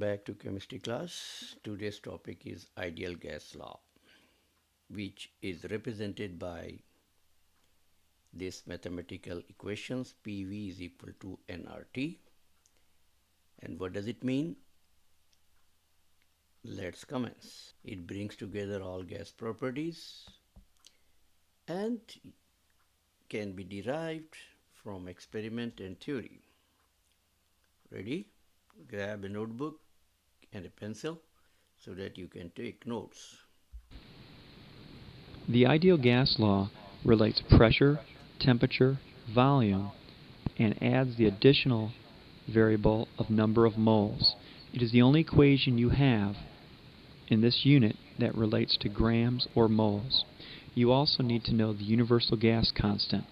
back to chemistry class. Today's topic is ideal gas law, which is represented by this mathematical equations. PV is equal to nRT. And what does it mean? Let's commence. It brings together all gas properties and can be derived from experiment and theory. Ready? Grab a notebook and a pencil so that you can take notes. The ideal gas law relates pressure, temperature, volume, and adds the additional variable of number of moles. It is the only equation you have in this unit that relates to grams or moles. You also need to know the universal gas constant.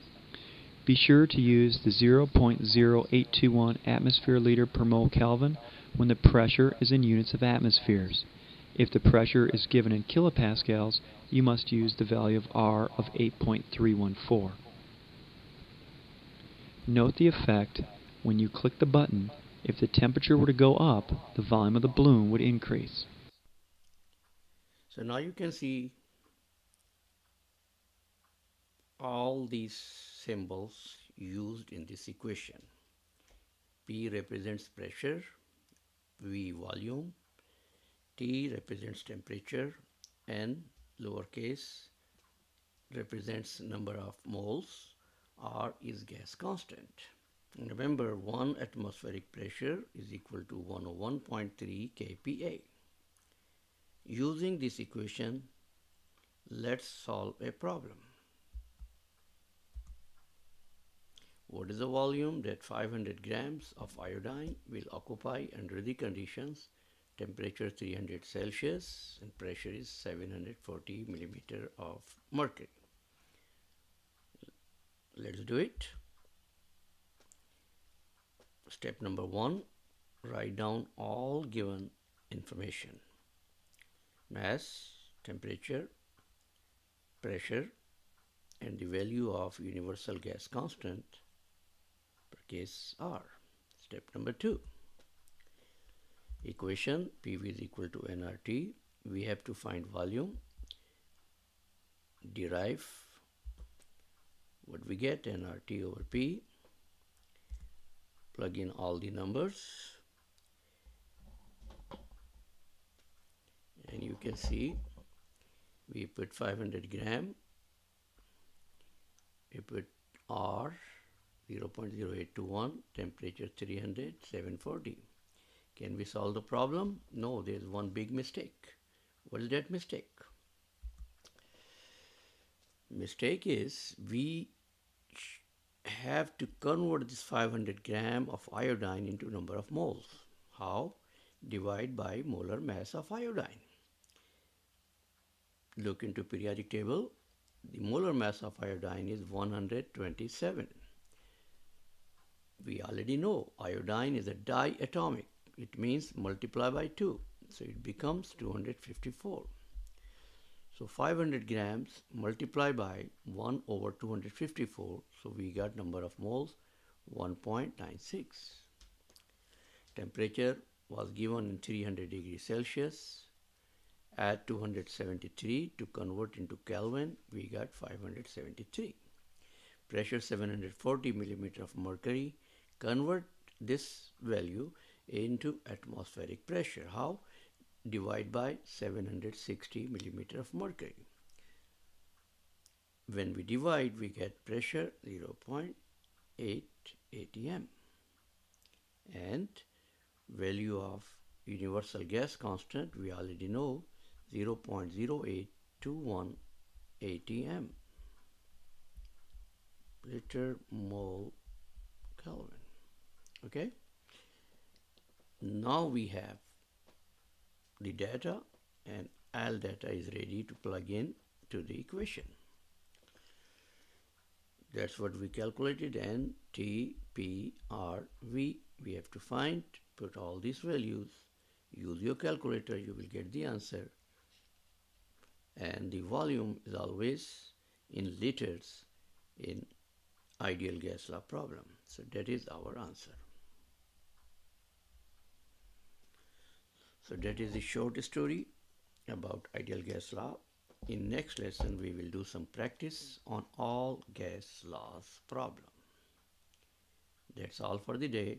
Be sure to use the 0.0821 atmosphere liter per mole Kelvin when the pressure is in units of atmospheres. If the pressure is given in kilopascals, you must use the value of R of 8.314. Note the effect when you click the button. If the temperature were to go up, the volume of the balloon would increase. So now you can see all these symbols used in this equation. P represents pressure, V volume, T represents temperature, N lowercase represents number of moles, R is gas constant. And remember, 1 atmospheric pressure is equal to 101.3 kPa. Using this equation, let's solve a problem. What is the volume that 500 grams of iodine will occupy under the conditions temperature 300 Celsius and pressure is 740 millimeter of mercury? Let's do it. Step number 1, write down all given information: mass, temperature, pressure, and the value of universal gas constant, per case R. Step number 2, equation PV is equal to nRT. We have to find volume, derive what we get, nRT over P, plug in all the numbers, and you can see we put 500 gram, we put R 0.0821, temperature 300, 740. Can we solve the problem? No, there's one big mistake. What is that mistake? Mistake is we have to convert this 500 gram of iodine into number of moles. How? Divide by molar mass of iodine. Look into periodic table. The molar mass of iodine is 127. We already know iodine is a diatomic. It means multiply by 2. So it becomes 254. So 500 grams multiply by 1 over 254. So we got number of moles 1.96. Temperature was given in 300 degrees Celsius. Add 273 to convert into Kelvin. We got 573. Pressure 740 millimeter of mercury. Convert this value into atmospheric pressure. How? Divide by 760 millimeter of mercury. When we divide, we get pressure 0.8 atm and value of universal gas constant we already know, 0.0821 atm liter mole Kelvin. Okay, now we have the data and all data is ready to plug in to the equation. That's what we calculated, N, T, P, R, V. We have to find, put all these values, use your calculator, you will get the answer. And the volume is always in liters in ideal gas law problem. So that is our answer. So that is the short story about ideal gas law. In next lesson, we will do some practice on all gas laws problem. That's all for the day.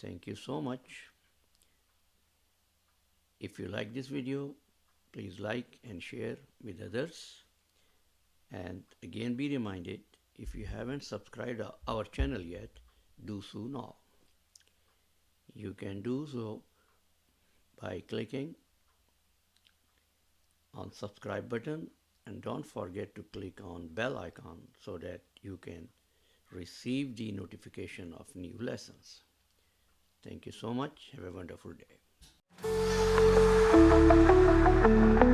Thank you so much. If you like this video, please like and share with others. And again, be reminded, if you haven't subscribed our channel yet, do so now. You can do so by clicking on subscribe button, and don't forget to click on bell icon so that you can receive the notification of new lessons. Thank you so much. Have a wonderful day.